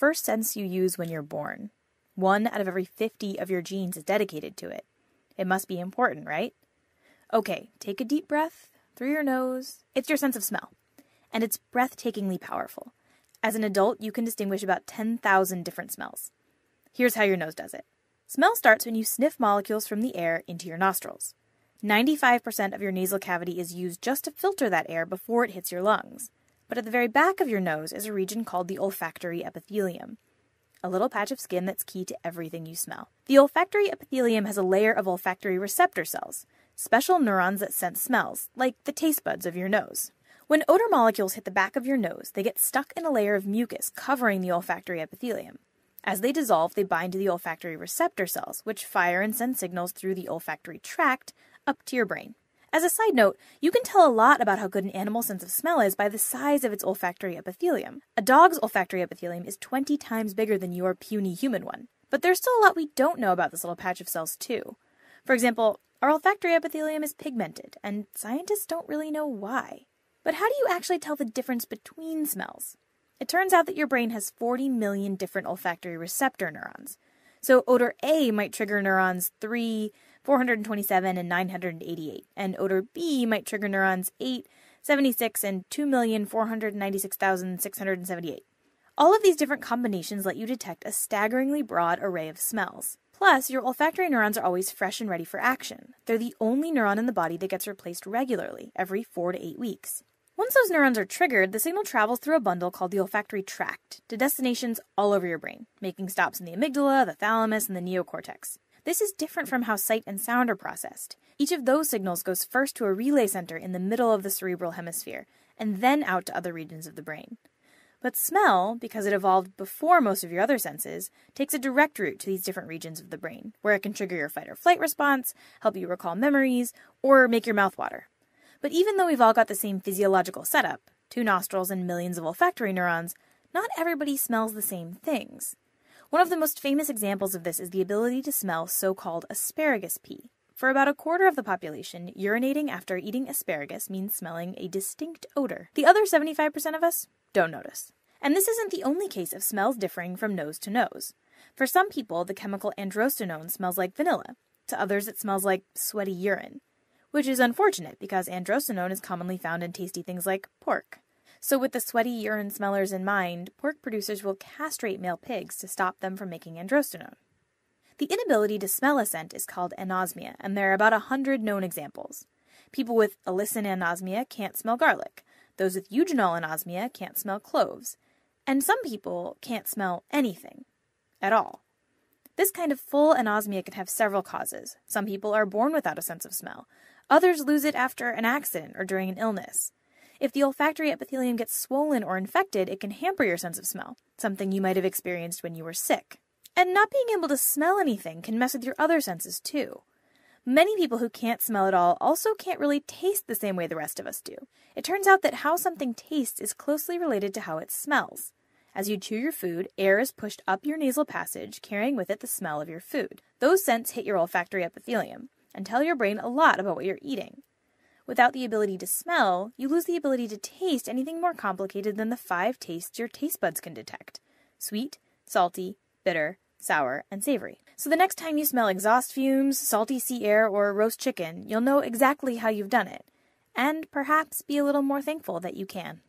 first sense you use when you're born. 1 out of every 50 of your genes is dedicated to it. It must be important, right? Okay, take a deep breath through your nose. It's your sense of smell, and it's breathtakingly powerful. As an adult, you can distinguish about 10,000 different smells. Here's how your nose does it. Smell starts when you sniff molecules from the air into your nostrils. 95% of your nasal cavity is used just to filter that air before it hits your lungs. But at the very back of your nose is a region called the olfactory epithelium, a little patch of skin that's key to everything you smell. The olfactory epithelium has a layer of olfactory receptor cells, special neurons that sense smells, like the taste buds of your nose. When odor molecules hit the back of your nose, they get stuck in a layer of mucus covering the olfactory epithelium. As they dissolve, they bind to the olfactory receptor cells, which fire and send signals through the olfactory tract up to your brain. As a side note, you can tell a lot about how good an animal's sense of smell is by the size of its olfactory epithelium. A dog's olfactory epithelium is 20 times bigger than your puny human one. But there's still a lot we don't know about this little patch of cells, too. For example, our olfactory epithelium is pigmented, and scientists don't really know why. But how do you actually tell the difference between smells? It turns out that your brain has 40 million different olfactory receptor neurons. So odor A might trigger neurons 3, 427, and 988, and odor B might trigger neurons 8, 76, and 2,496,678. All of these different combinations let you detect a staggeringly broad array of smells. Plus, your olfactory neurons are always fresh and ready for action. They're the only neuron in the body that gets replaced regularly, every 4 to 8 weeks. Once those neurons are triggered, the signal travels through a bundle called the olfactory tract to destinations all over your brain, making stops in the amygdala, the thalamus, and the neocortex. This is different from how sight and sound are processed. Each of those signals goes first to a relay center in the middle of the cerebral hemisphere, and then out to other regions of the brain. But smell, because it evolved before most of your other senses, takes a direct route to these different regions of the brain, where it can trigger your fight or flight response, help you recall memories, or make your mouth water. But even though we've all got the same physiological setup, 2 nostrils and millions of olfactory neurons, not everybody smells the same things. One of the most famous examples of this is the ability to smell so-called asparagus pea. For about a quarter of the population, urinating after eating asparagus means smelling a distinct odor. The other 75% of us don't notice. And this isn't the only case of smells differing from nose to nose. For some people, the chemical androstenone smells like vanilla. To others, it smells like sweaty urine. Which is unfortunate because androstenone is commonly found in tasty things like pork. So with the sweaty urine smellers in mind, pork producers will castrate male pigs to stop them from making androstenone. The inability to smell a scent is called anosmia, and there are about 100 known examples. People with allicin anosmia can't smell garlic. Those with eugenol anosmia can't smell cloves. And some people can't smell anything at all. This kind of full anosmia can have several causes. Some people are born without a sense of smell. Others lose it after an accident or during an illness. If the olfactory epithelium gets swollen or infected, it can hamper your sense of smell, something you might have experienced when you were sick. And not being able to smell anything can mess with your other senses too. Many people who can't smell at all also can't really taste the same way the rest of us do. It turns out that how something tastes is closely related to how it smells. As you chew your food, air is pushed up your nasal passage, carrying with it the smell of your food. Those scents hit your olfactory epithelium and tell your brain a lot about what you're eating. Without the ability to smell, you lose the ability to taste anything more complicated than the 5 tastes your taste buds can detect: sweet, salty, bitter, sour, and savory. So the next time you smell exhaust fumes, salty sea air, or roast chicken, you'll know exactly how you've done it, and perhaps be a little more thankful that you can.